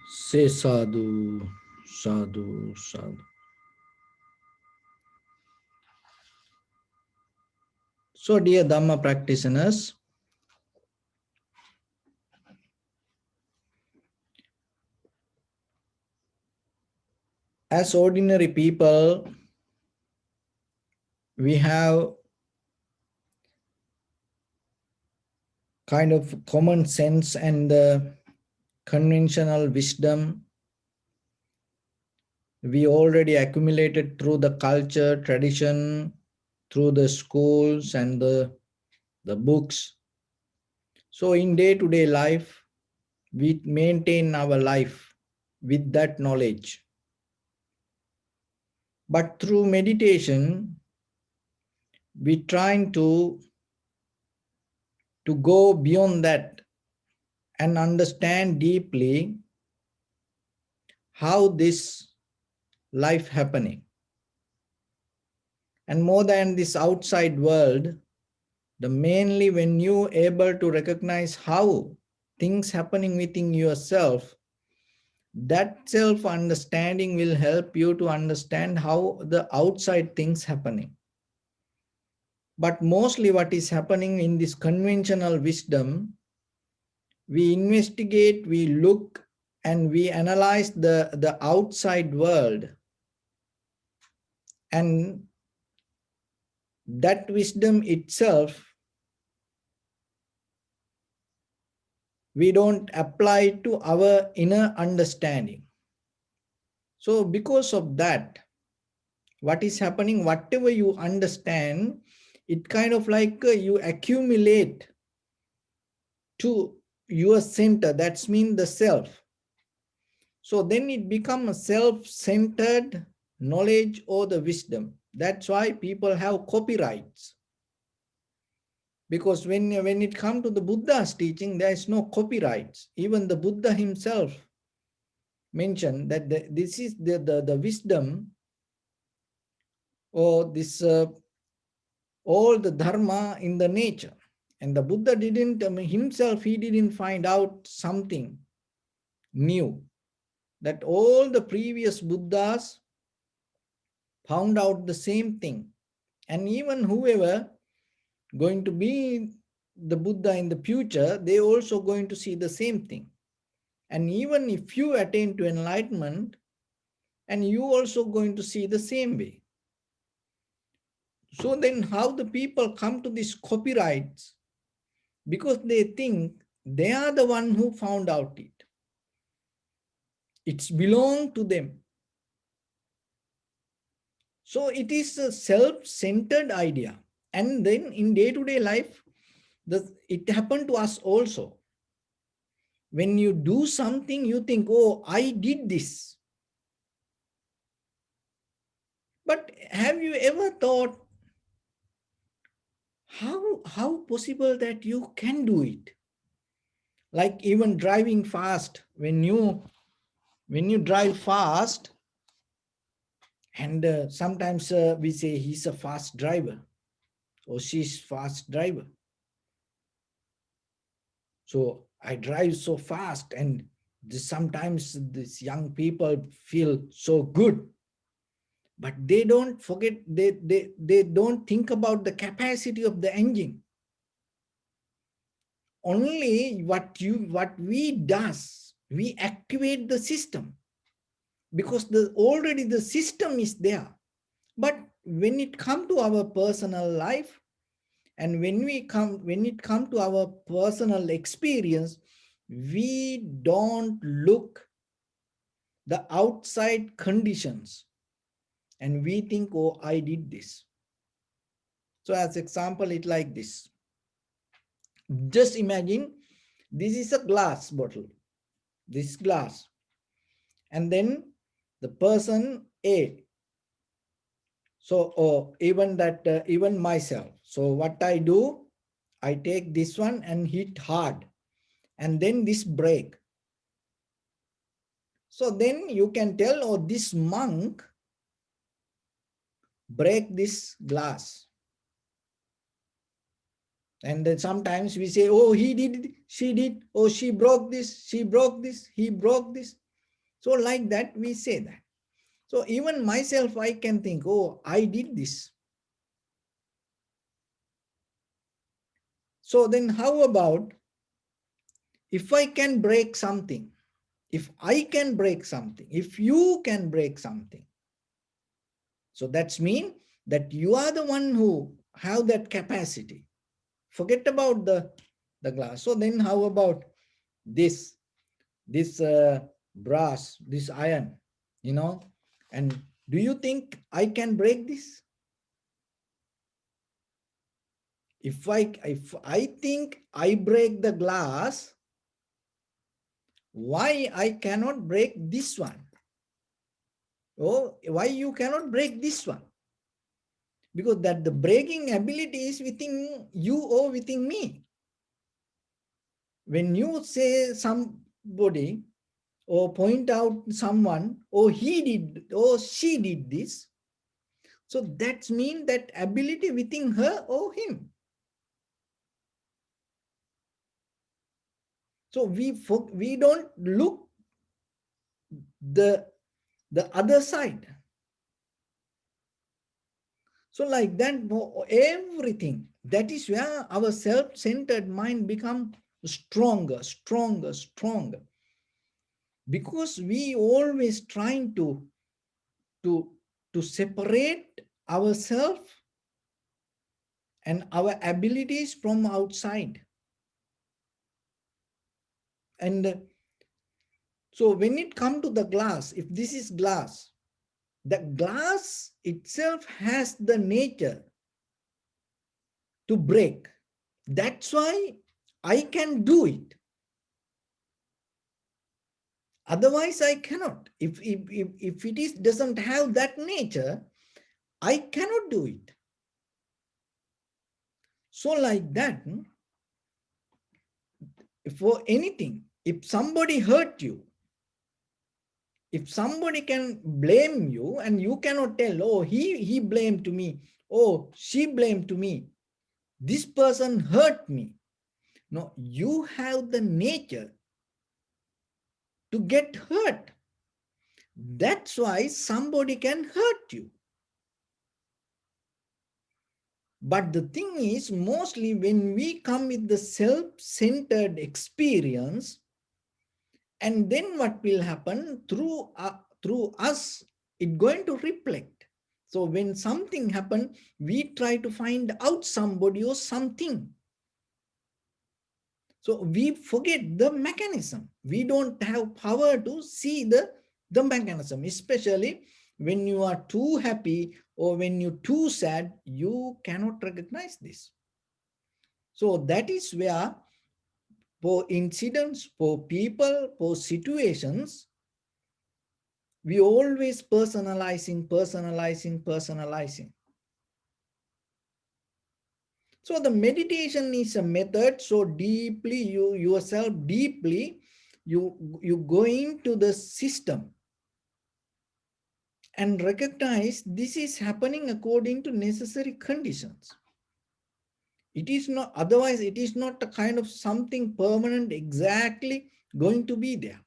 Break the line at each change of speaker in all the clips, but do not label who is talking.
Say sadhu, sadhu, sadhu. So, dear Dhamma practitioners, as ordinary people, we have kind of common sense and conventional wisdom we already accumulated through the culture, tradition, through the schools and the books. So, in day-to-day life, we maintain our life with that knowledge. But through meditation, we trying to go beyond that and understand deeply how this life happening. And more than this outside world, the mainly when you able to recognize how things happening within yourself, that self understanding will help you to understand how the outside things happening. But mostly what is happening in this conventional wisdom, we investigate, we look, and we analyze the outside world. And that wisdom itself, we don't apply to our inner understanding. So because of that, what is happening, whatever you understand, it kind of like you accumulate to your center, that's mean the self. So then it becomes a self-centered knowledge or the wisdom. That's why people have copyrights. Because when it comes to the Buddha's teaching, there is no copyrights. Even the Buddha himself mentioned that this is the wisdom or this all the dharma in the nature. And the Buddha didn't, himself, he didn't find out something new. That all the previous Buddhas found out the same thing. And even whoever going to be the Buddha in the future, they also going to see the same thing. And even if you attain to enlightenment, and you also going to see the same way. So then how the people come to these copyrights? Because they think they are the one who found out it. It's belong to them. So it is a self-centered idea. And then in day-to-day life, it happened to us also. When you do something, you think, oh, I did this. But have you ever thought, how possible that you can do it? Like even driving fast, when you drive fast, and sometimes we say he's a fast driver or she's fast driver. So I drive so fast, and sometimes these young people feel so good, but they don't forget, they don't think about the capacity of the engine. Only what we does, we activate the system, because already the system is there. But when it comes to our personal life, and when it comes to our personal experience, we don't look the outside conditions, and we think, oh, I did this. So as example, it like this. Just imagine this is a glass bottle, this glass, and then the person A. So even myself. So what I do, I take this one and hit hard, and then this break. So then you can tell, oh, this monk break this glass. And then sometimes we say, oh, he did, she did, oh, she broke this, he broke this. So like that, we say that. So even myself, I can think, oh, I did this. So then how about if I can break something? If I can break something, if you can break something, so that's mean that you are the one who have that capacity. Forget about the glass. So then how about this brass, this iron, you know? And do you think I can break this? If I think I break the glass, why I cannot break this one? Oh, why you cannot break this one? Because that the breaking ability is within you or within me. When you say somebody or point out someone, oh, he did, or she did this, so that's mean that ability within her or him. So we don't look the other side. So like that, everything, that is where our self-centered mind become stronger, stronger, stronger. Because we always trying to, to separate ourselves and our abilities from outside. And so when it comes to the glass, if this is glass, the glass itself has the nature to break. That's why I can do it. Otherwise, I cannot. If it is doesn't have that nature, I cannot do it. So like that, for anything, if somebody hurt you, if somebody can blame you and you cannot tell, oh, he blamed to me, oh, she blamed to me, this person hurt me. No, you have the nature to get hurt. That's why somebody can hurt you. But the thing is, mostly when we come with the self-centered experience, and then what will happen through us, it going to reflect. So when something happen, we try to find out somebody or something. So we forget the mechanism. We don't have power to see the mechanism, especially when you are too happy or when you're too sad, you cannot recognize this. So that is where for incidents, for people, for situations, we always personalizing, personalizing, personalizing. So the meditation is a method. So deeply, you yourself deeply, you go into the system and recognize this is happening according to necessary conditions. It is not, otherwise it is not a kind of something permanent exactly going to be there.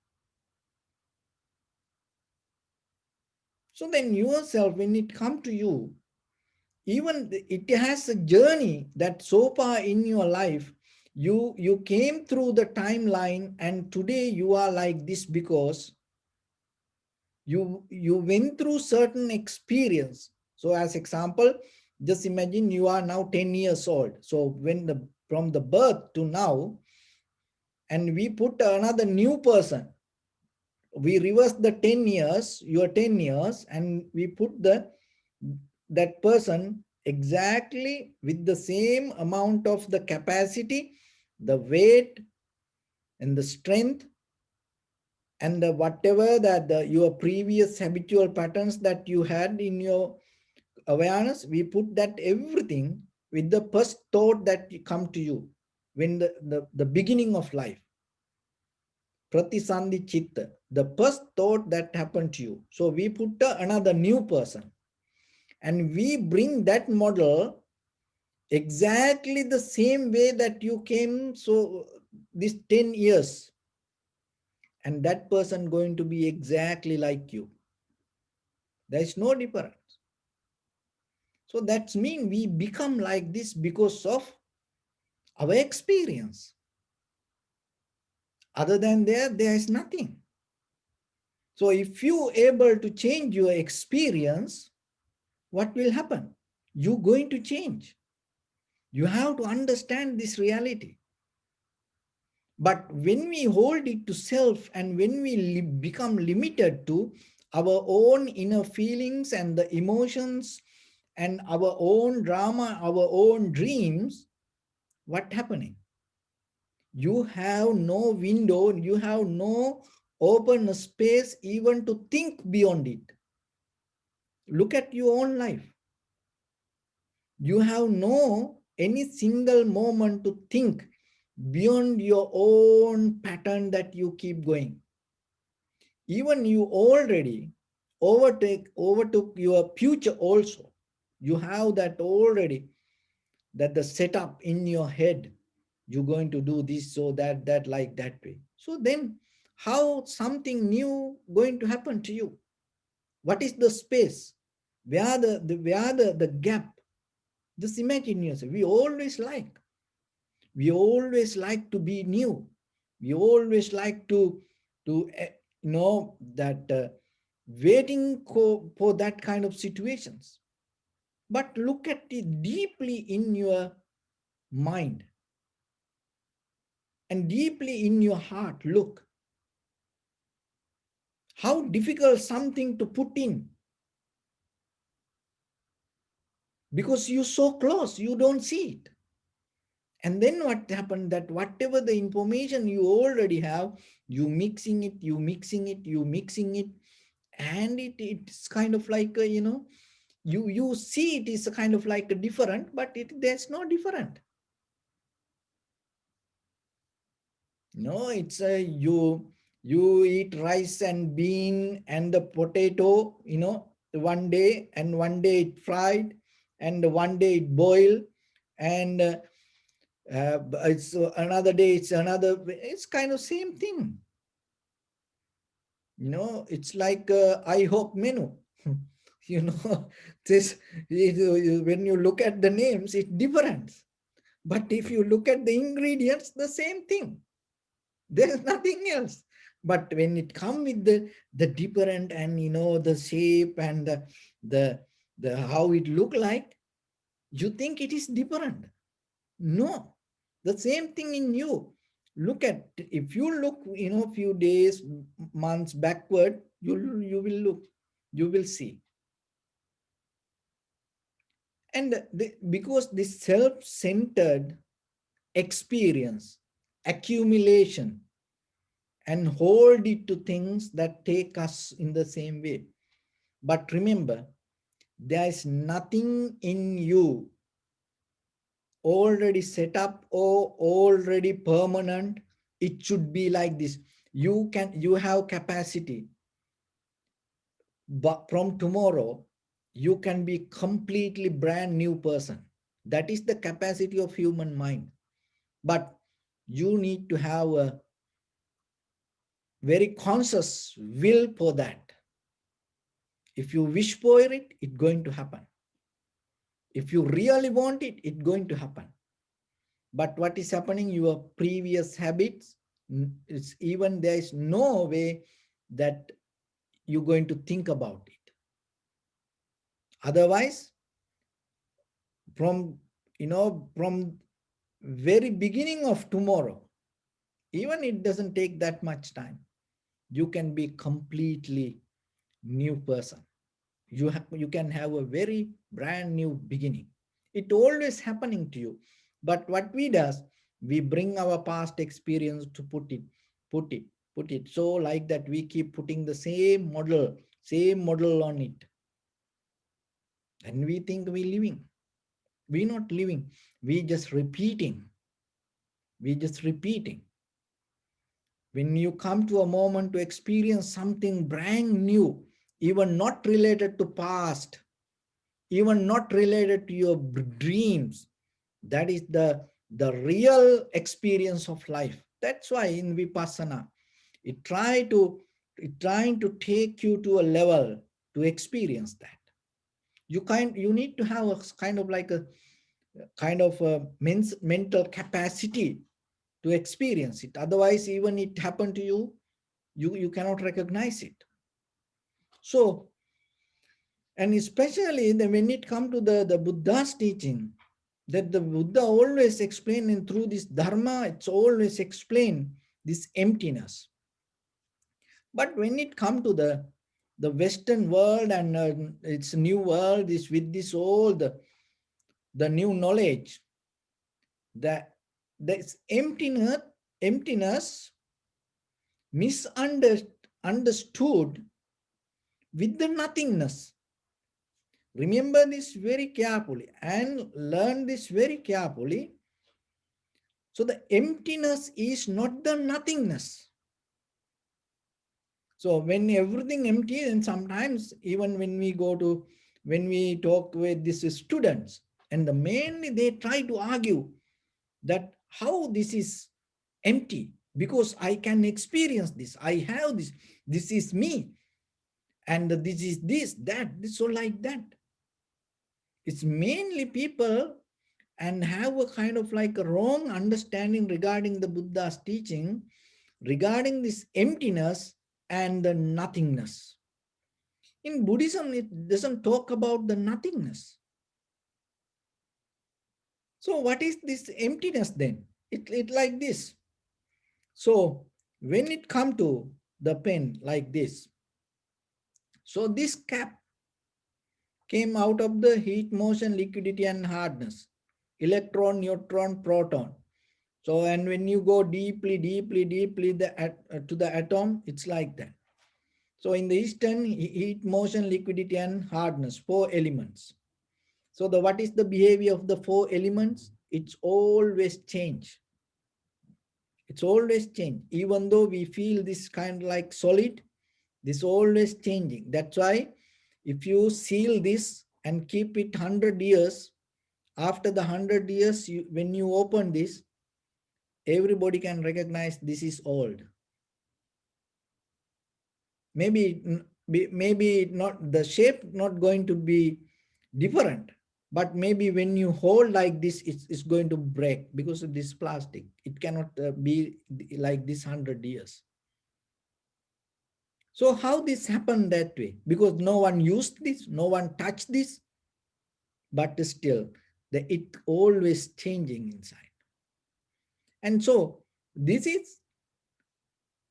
So then yourself, when it comes to you, even it has a journey that so far in your life, you came through the timeline and today you are like this because you went through certain experience. So as example, just imagine you are now 10 years old. So when from the birth to now, and we put another new person, we reverse the 10 years, your 10 years, and we put that person exactly with the same amount of the capacity, the weight and the strength, and whatever that your previous habitual patterns that you had in your awareness, we put that everything with the first thought that come to you when the beginning of life. Pratisandhi chitta, the first thought that happened to you. So we put another new person and we bring that model exactly the same way that you came. So this 10 years, and that person going to be exactly like you. There is no difference. So that means we become like this because of our experience. Other than there is nothing. So if you able to change your experience, what will happen? You're going to change. You have to understand this reality. But when we hold it to self and when we become limited to our own inner feelings and the emotions and our own drama, our own dreams, what happening? You have no window, you have no open space even to think beyond it. Look at your own life. You have no any single moment to think beyond your own pattern that you keep going. Even you already overtook your future also. You have that already, that the setup in your head. You're going to do this, so that like that way. So then how something new going to happen to you? What is the space? Where the gap? Just imagine yourself. We always like to be new. We always like to know that waiting for that kind of situations. But look at it deeply in your mind and deeply in your heart. Look how difficult something to put in, because you're so close, you don't see it. And then what happened, that whatever the information you already have, you mixing it, and it's kind of like you see it is a kind of like a different, but there's no different. No, it's a you eat rice and bean and the potato, one day, and one day it fried, and one day it boiled, and it's another day it's another. It's kind of same thing. It's like I hope menu. you know this when you look at the names, it's different, but if you look at the ingredients, the same thing. There's nothing else. But when it come with the different, and the shape and the how it look like, you think it is different. No, the same thing in you. Look at, if you look, few days, months backward, you will look, you will see. And because this self-centered experience, accumulation, and hold it to things that take us in the same way. But remember, there is nothing in you already set up or already permanent. It should be like this. You have capacity, but from tomorrow you can be completely brand new person. That is the capacity of human mind. But you need to have a very conscious will for that. If you wish for it, it's going to happen. If you really want it, it's going to happen. But what is happening, your previous habits, it's even there is no way that you're going to think about it. Otherwise, from very beginning of tomorrow, even it doesn't take that much time, you can be completely new person. You can have a very brand new beginning. It always happening to you. But what we does, we bring our past experience to put it put it so like that we keep putting the same model on it, and we think we living. We not living, we just repeating. When you come to a moment to experience something brand new, even not related to past, even not related to your dreams, that is the real experience of life. That's why in Vipassana, It trying to take you to a level to experience that. You need to have a kind of a mental capacity to experience it. Otherwise, even it happened to you, you cannot recognize it. So, and especially when it comes to the Buddha's teaching, that the Buddha always explained, and through this Dharma, it's always explained this emptiness. But when it comes to the Western world and its new world, is with this all the new knowledge, that this emptiness misunderstood with the nothingness. Remember this very carefully and learn this very carefully. So the emptiness is not the nothingness. So when everything empty, and sometimes even when we talk with these students, and mainly they try to argue that how this is empty, because I can experience this, I have this is me, and this is this, so like that. It's mainly people and have a kind of like a wrong understanding regarding the Buddha's teaching, regarding this emptiness and the nothingness. In Buddhism, it doesn't talk about the nothingness. So what is this emptiness then? It like this. So when it come to the pen like this, so this cap came out of the heat, motion, liquidity, and hardness. Electron, neutron, proton. So, and when you go deeply to the atom, it's like that. So in the Eastern, heat, motion, liquidity, and hardness, 4 elements. So what is the behavior of the 4 elements? It's always change. It's always change. Even though we feel this kind of like solid, this always changing. That's why if you seal this and keep it 100 years, after the 100 years, when you open this, everybody can recognize this is old. Maybe not the shape not going to be different, but maybe when you hold like this, it's going to break because of this plastic. It cannot be like this 100 years. So how this happened that way? Because no one used this, no one touched this, but still it always changing inside. And so this is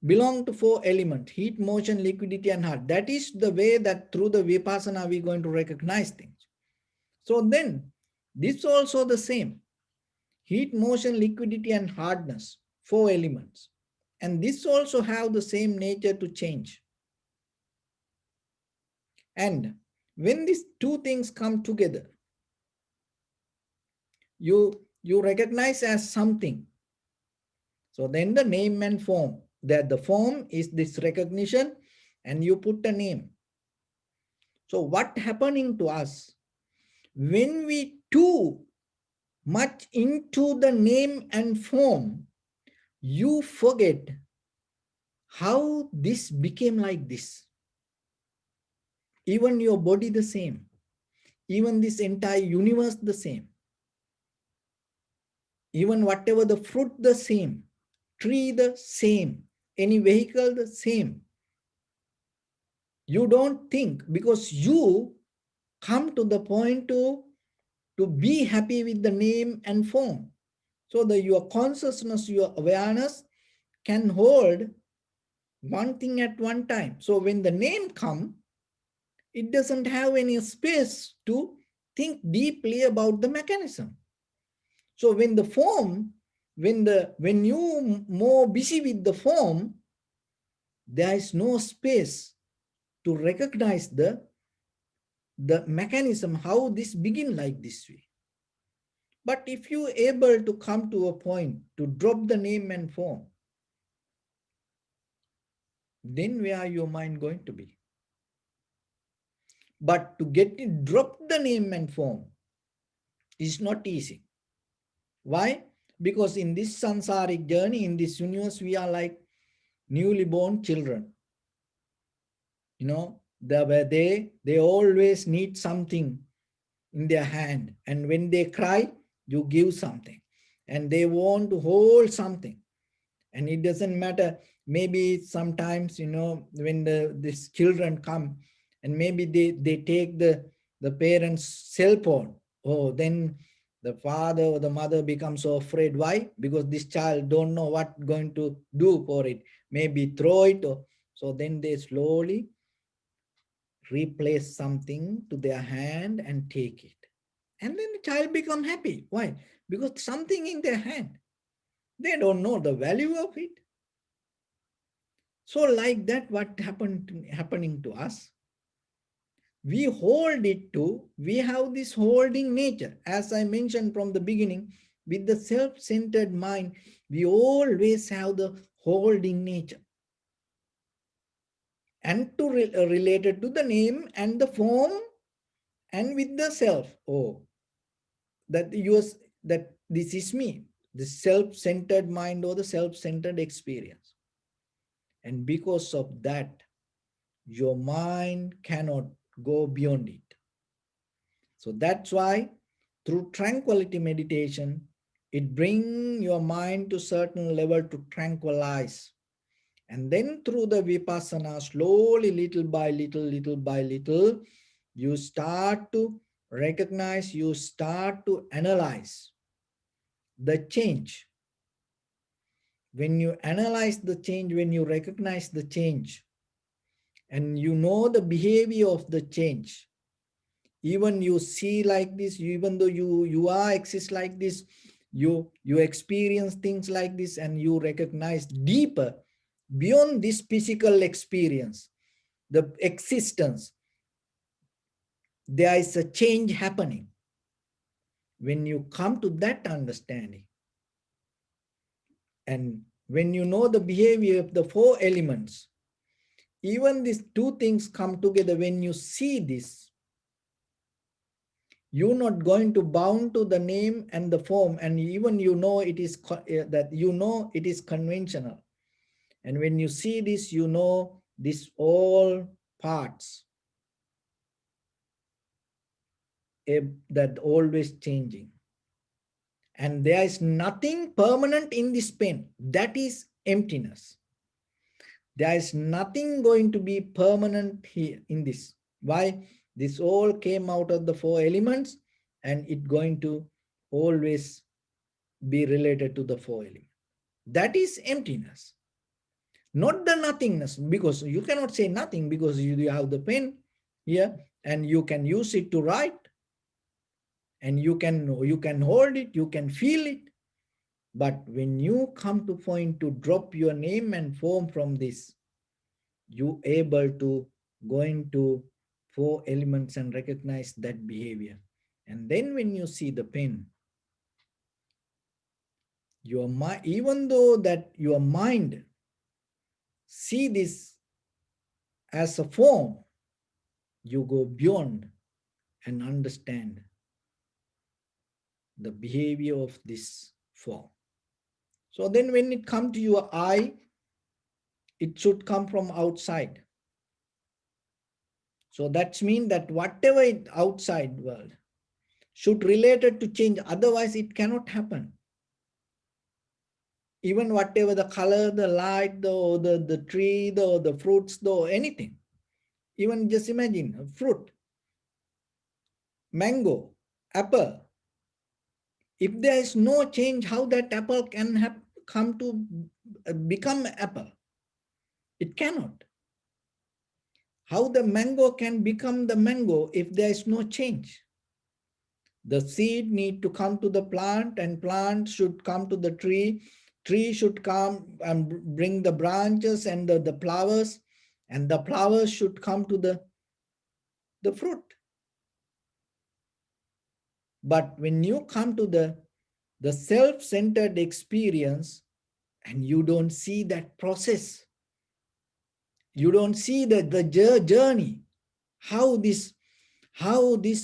belong to 4 elements: heat, motion, liquidity, and hard. That is the way that through the vipassana we're going to recognize things. So then this also the same: heat, motion, liquidity, and hardness, 4 elements. And this also have the same nature to change. And when these 2 things come together, you recognize as something. So then the name and form, that the form is this recognition, and you put a name. So what happening to us when we too much into the name and form, you forget how this became like this. Even your body the same, even this entire universe the same, even whatever the fruit the same, tree the same, any vehicle the same. You don't think, because you come to the point to be happy with the name and form. So your consciousness, your awareness can hold one thing at one time. So when the name comes, it doesn't have any space to think deeply about the mechanism. So when the form, when you more busy with the form, there is no space to recognize the mechanism, how this begin like this way. But if you able to come to a point to drop the name and form, then where your mind going to be? But to get it, drop the name and form is not easy. Why? Because in this samsaric journey, in this universe, we are like newly born children. They always need something in their hand, and when they cry, you give something, and they want to hold something. And it doesn't matter, maybe sometimes, when these children come, and maybe they take the parents cell phone. Oh, then the father or the mother becomes so afraid. Why? Because this child don't know what going to do for it, maybe throw it, or so then they slowly replace something to their hand and take it, and then the child become happy. Why? Because something in their hand, they don't know the value of it. So like that, what happening to us, we hold it to, we have this holding nature. As I mentioned from the beginning, with the self-centered mind, we always have the holding nature, and to related to the name and the form, and with the self. Oh, that yours, that this is me, the self-centered mind or the self-centered experience. And because of that, your mind cannot go beyond it. So that's why through tranquility meditation, it brings your mind to certain level to tranquilize. And then through the vipassana, slowly, little by little, you start to recognize, you start to analyze the change. When you analyze the change, when you recognize the change, and you know the behavior of the change, even you see like this, even though you are exist like this, you experience things like this, and you recognize deeper beyond this physical experience, the existence, there is a change happening. When you come to that understanding, and when you know the behavior of the four elements, even these two things come together. When you see this, you're not going to bound to the name and the form, and even it is that it is conventional. And when you see this, this all parts that always changing, and there is nothing permanent in this pen. That is emptiness. There is nothing going to be permanent here in this. Why? This all came out of the four elements, and it going to always be related to the four elements. That is emptiness, not the nothingness, because you cannot say nothing, because you have the pen here, and you can use it to write, and you can hold it, you can feel it. But when you come to point to drop your name and form from this, you able to go into four elements and recognize that behavior. And then when you see the pen, your mind, even though that your mind see this as a form, you go beyond and understand the behavior of this form. So then when it come to your eye, it should come from outside. So that's mean that whatever is outside world should related to change, otherwise it cannot happen. Even whatever the color, the light, the tree, the fruits, anything. Even just imagine a fruit, mango, apple. If there is no change, how that apple can have come to become apple? It cannot. How the mango can become the mango if there is no change? The seed need to come to the plant, and plant should come to the tree. Tree should come and bring the branches and the flowers, and the flowers should come to the fruit. But when you come to the self-centered experience, and you don't see that process, you don't see the journey, how this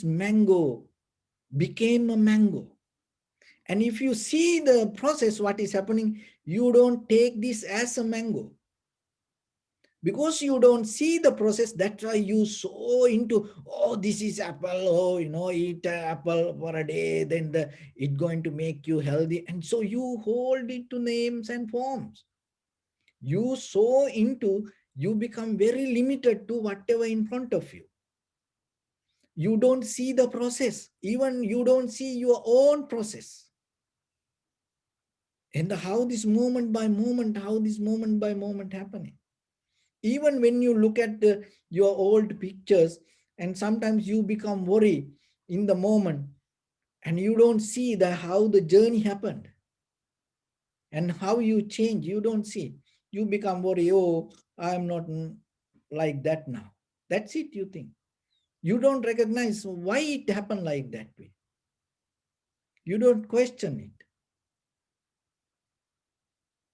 mango became a mango. And if you see the process, what is happening, you don't take this as a mango. Because you don't see the process, that's why you so into, oh, this is apple, oh, eat apple for a day, then it going to make you healthy. And so you hold it to names and forms. You so into, you become very limited to whatever in front of you. You don't see the process. Even you don't see your own process. And how this moment by moment happening. Even when you look at your old pictures, and sometimes you become worried in the moment, and you don't see how the journey happened and how you change. You don't see. You become worried, oh, I'm not like that now. That's it, you think. You don't recognize why it happened like that way. You don't question it.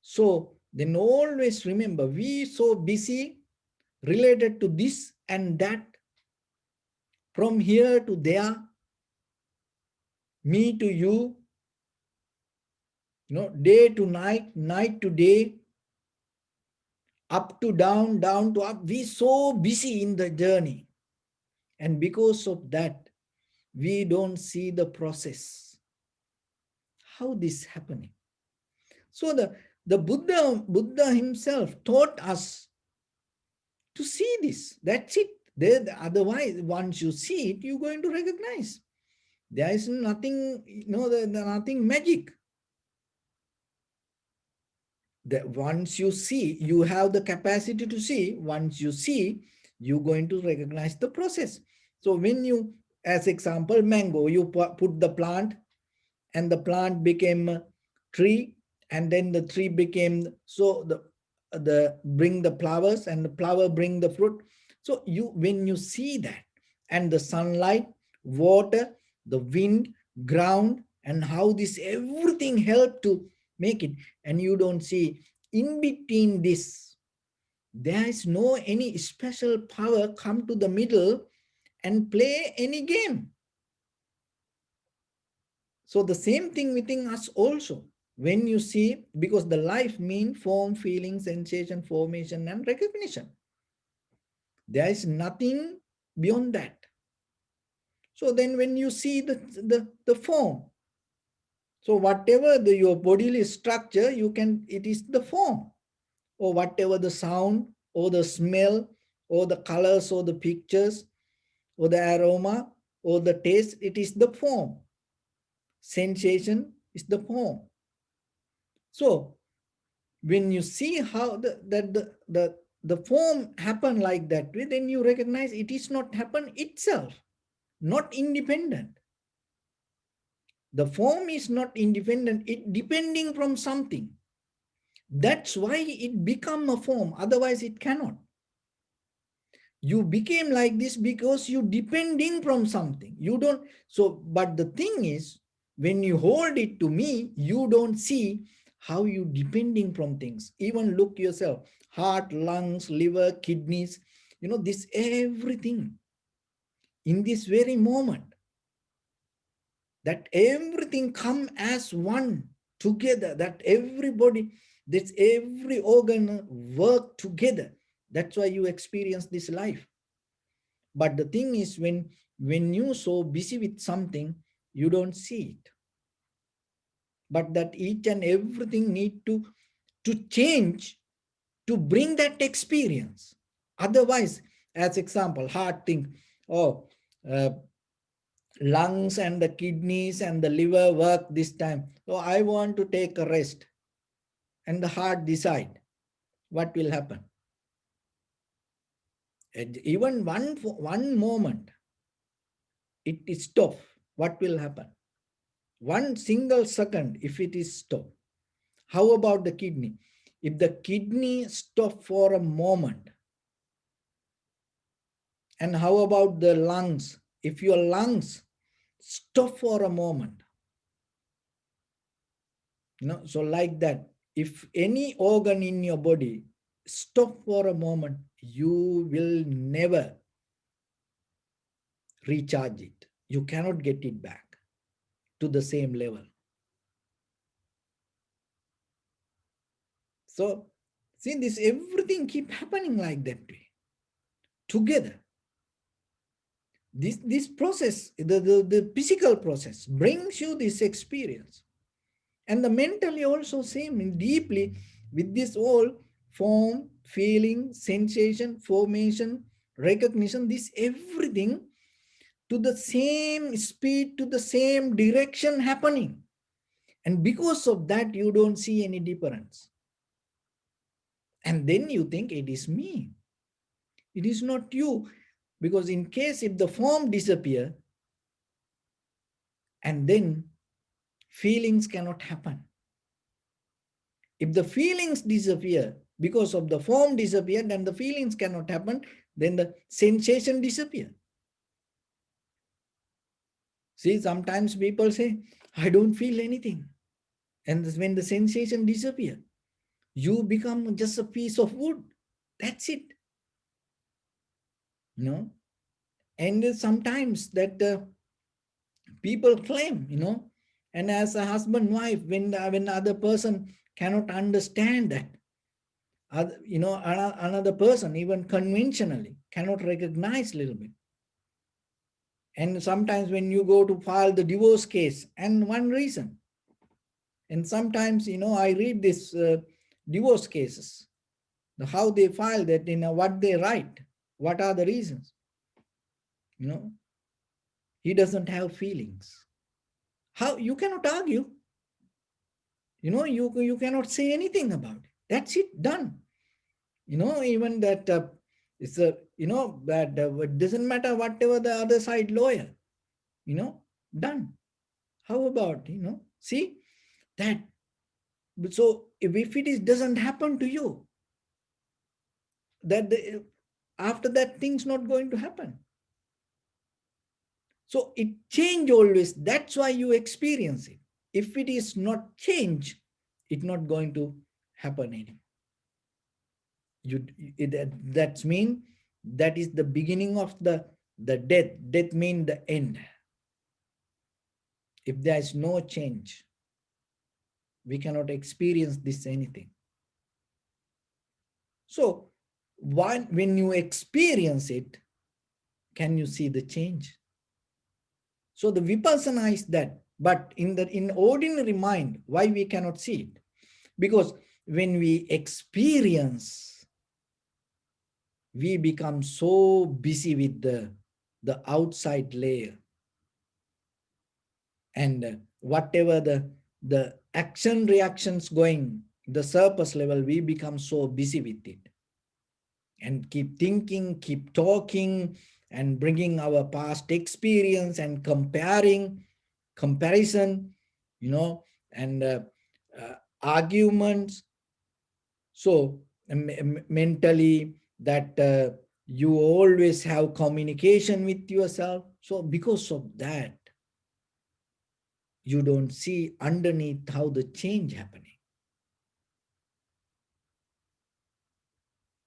So then always remember, we so busy related to this and that, from here to there, me to you, day to night, night to day, up to down, down to up. We so busy in the journey. And because of that, we don't see the process. How this happening? So the Buddha himself taught us to see this. That's it. Otherwise, once you see it, you're going to recognize. There is nothing, nothing magic. That once you see, you have the capacity to see. Once you see, you're going to recognize the process. So when you, as example, mango, you put the plant, and the plant became a tree, and then the tree became, so the bring the flowers, and the flower bring the fruit. So when you see that, and the sunlight, water, the wind, ground, and how this everything help to make it, and you don't see in between this, there is no any special power come to the middle and play any game. So the same thing within us also. When you see, because the life mean form, feeling, sensation, formation, and recognition. There is nothing beyond that. So then when you see the form, so whatever your bodily structure, it is the form, or whatever the sound, or the smell, or the colors, or the pictures, or the aroma, or the taste, it is the form. Sensation is the form. So when you see how the form happen like that way, then you recognize it is not happen itself, not independent. The form is not independent, it depending from something. That's why it become a form, otherwise it cannot. You became like this because you depending from something. You don't, so, but the thing is, when you hold it to me, you don't see how you depending from things. Even look yourself, heart, lungs, liver, kidneys, this everything in this very moment, that everything come as one together, that everybody, that every organ work together. That's why you experience this life. But the thing is, when you so busy with something, you don't see it. But that each and everything need to change to bring that experience. Otherwise, as example, heart thing, oh, uh, lungs and the kidneys and the liver work this time. So I want to take a rest. And the heart decide what will happen. And even one moment, it is stop. What will happen? One single second, if it is stop. How about the kidney? If the kidney stop for a moment, and how about the lungs? If your lungs stop for a moment, so like that, if any organ in your body stop for a moment, you will never recharge it. You cannot get it back to the same level. So See, this everything keep happening like that way, together. This process, the physical process brings you this experience. And the mentally also same, deeply with this all form, feeling, sensation, formation, recognition, this everything to the same speed, to the same direction happening. And because of that, you don't see any difference. And then you think it is me. It is not you. Because in case if the form disappear, and then feelings cannot happen. If the feelings disappear because of the form disappear, then the feelings cannot happen, then the sensation disappear. See, sometimes people say, I don't feel anything. And when the sensation disappear, you become just a piece of wood. That's it. And sometimes that people claim, and as a husband wife, when the other person cannot understand that, another person, even conventionally, cannot recognize a little bit. And sometimes when you go to file the divorce case, and one reason, and sometimes, I read this divorce cases, how they file that, what they write, what are the reasons, he doesn't have feelings. How you cannot argue, you cannot say anything about it. That's it, done. Even that it's a, that it doesn't matter whatever the other side lawyer, done. How about, see that. So if it is doesn't happen to you, that after that thing's not going to happen. So it change always. That's why you experience it. If it is not change, it's not going to happen anymore. That's mean that is the beginning of the death. Death means the end. If there is no change, we cannot experience this anything. So when you experience it, can you see the change? So the vipassana is that. But in ordinary mind, why we cannot see it? Because when we experience, we become so busy with the outside layer. And whatever the action reactions going, the surface level, we become so busy with it. And keep thinking, keep talking, and bringing our past experience and comparison, and arguments. So mentally, that you always have communication with yourself. So because of that, you don't see underneath how the change happening.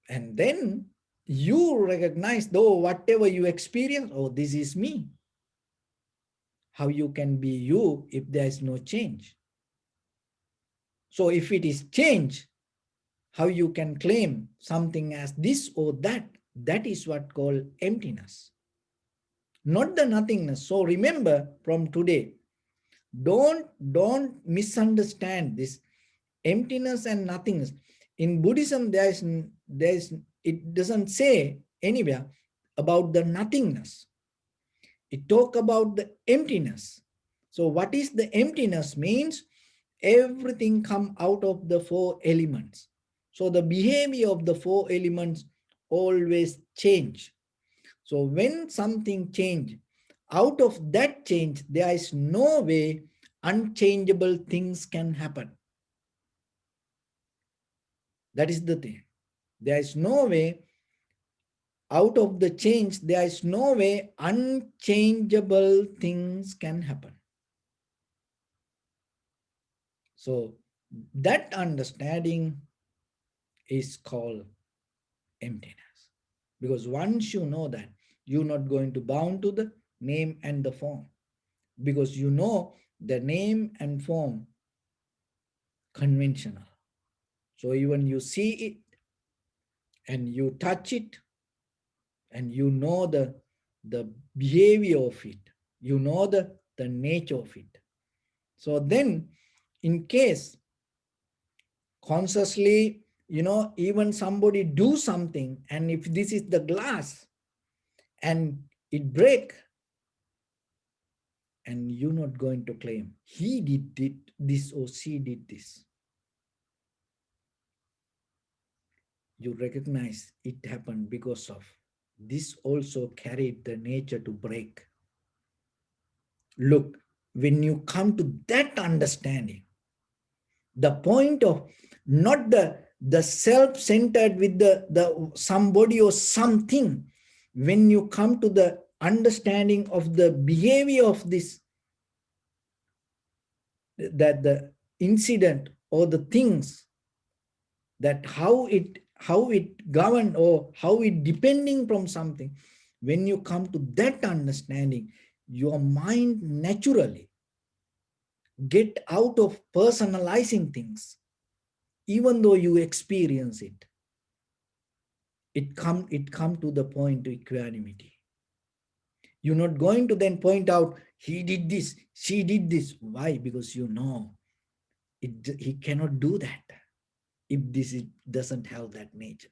And then you recognize, though, whatever you experience, oh, this is me. How you can be you if there is no change? So if it is change, how you can claim something as this or that? That is what called emptiness, not the nothingness. So remember from today, don't misunderstand this emptiness and nothingness. In Buddhism, it doesn't say anywhere about the nothingness. It talk about the emptiness. So what is the emptiness means? Everything come out of the four elements. So the behavior of the four elements always change. So when something change, out of that change, there is no way unchangeable things can happen. That is the thing. There is no way out of the change, there is no way unchangeable things can happen. So that understanding is called emptiness. Because once you know that, you're not going to bound to the name and the form. Because you know the name and form conventional. So even you see it, and you touch it, and you know the behavior of it, you know the nature of it. So then, in case consciously, even somebody do something, and if this is the glass and it break, and you're not going to claim he did this or she did this. You recognize it happened because of this also carried the nature to break. Look, when you come to that understanding, the point of not the self-centered with the somebody or something, when you come to the understanding of the behavior of this, that the incident or the things, that how it governed or how it depending from something, when you come to that understanding, your mind naturally get out of personalizing things. Even though you experience it, it come to the point to equanimity. You're not going to then point out he did this, she did this. Why? Because you know he cannot do that if doesn't have that nature.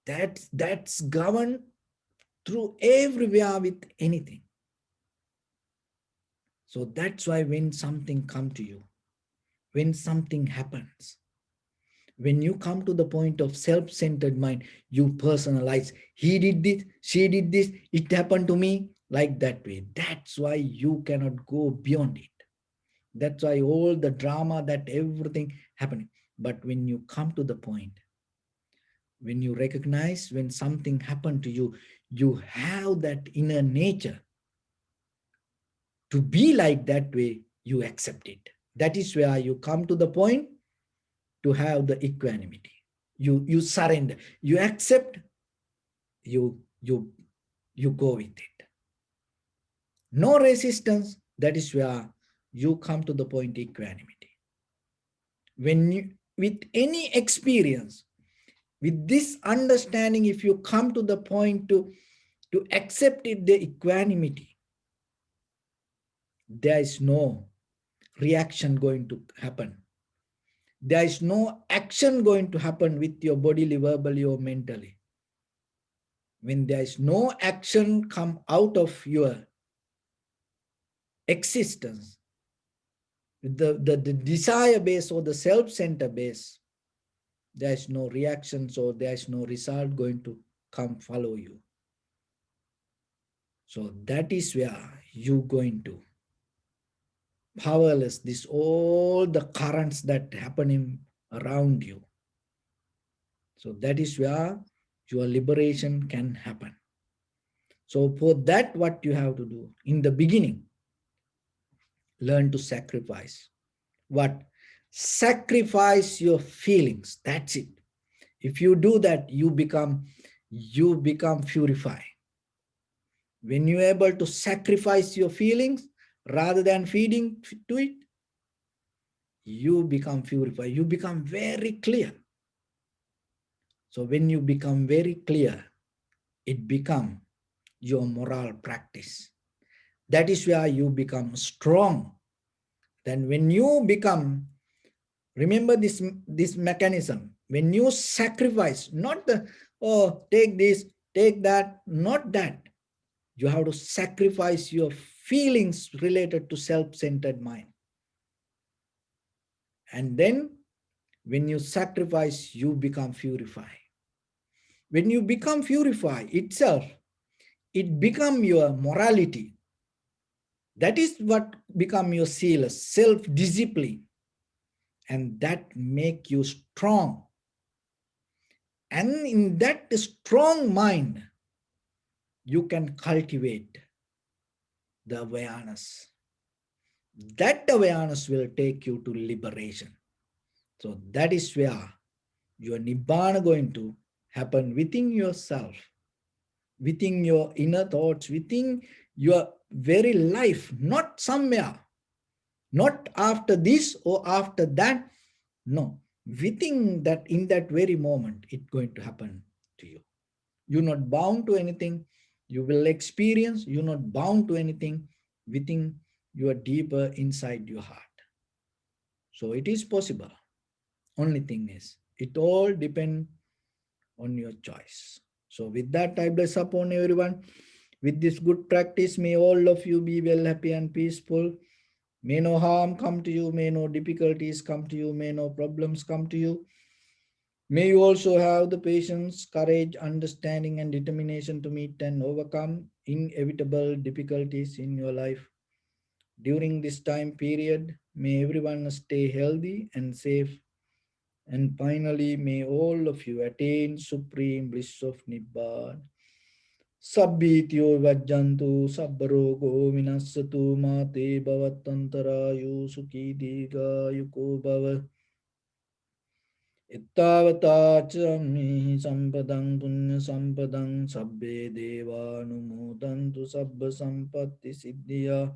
That's governed through everywhere with anything. So that's why when something come to you, when something happens, when you come to the point of self-centered mind, you personalize, he did this, she did this, it happened to me, like that way. That's why you cannot go beyond it. That's why all the drama, that everything happening. But when you come to the point, when you recognize when something happened to you, you have that inner nature to be like that way, you accept it. That is where you come to the point to have the equanimity. You surrender, you accept, you you you go with it. No resistance. That is where you come to the point equanimity. When you, with any experience, with this understanding, if you come to the point to accept it, the equanimity, there is no reaction going to happen. There is no action going to happen with your bodily, verbally, or mentally. When there is no action come out of your existence, the desire base or the self-center base, there is no reaction, so there is no result going to come follow you. So that is where you going to powerless this all the currents that happening around you. So that is where your liberation can happen. So for that, what you have to do in the beginning, learn to sacrifice. What? Sacrifice your feelings. That's it. If you do that, you become purified. When you're able to sacrifice your feelings rather than feeding to it, you become purified. You become very clear. So when you become very clear, it becomes your moral practice. That is where you become strong. Then when you become, remember this mechanism, when you sacrifice, not the, oh, take this, take that, not that. You have to sacrifice your feelings related to self-centered mind. And then when you sacrifice, you become purified. When you become purified itself, it become your morality. That is what become your seal, self-discipline. And that make you strong. And in that strong mind, you can cultivate the awareness. That awareness will take you to liberation. So that is where your Nibbana going to happen within yourself, within your inner thoughts, within your very life, not somewhere, not after this or after that. No, we think that in that very moment it's going to happen to you. You're not bound to anything. You will experience. You're not bound to anything within your deeper inside your heart. So it is possible. Only thing is, it all depends on your choice. So with that, I bless upon everyone. With this good practice, may all of you be well, happy, and peaceful. May no harm come to you. May no difficulties come to you. May no problems come to you. May you also have the patience, courage, understanding, and determination to meet and overcome inevitable difficulties in your life. During this time period, may everyone stay healthy and safe. And finally, may all of you attain supreme bliss of Nibbana. Sabbityo vajjantu sabbarogo vinassatu mate bhavattantarayu sukhi digayuko bhava. Ittavata sampadang punya sampadang sabbe deva anumodantu sabba sampatti siddhya.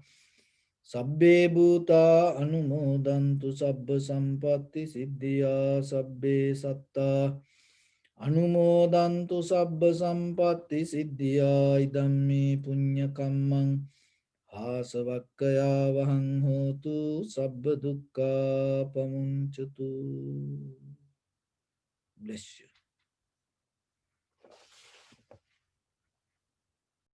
Sabbe bhuta anumodantu sabba sampatti siddhya. Sabbe satta anumodantu sabba sampatti siddhya. Idammi punya kammang hasavakkaya vahang hotu sabba dukkha pamunchatu. Bless you.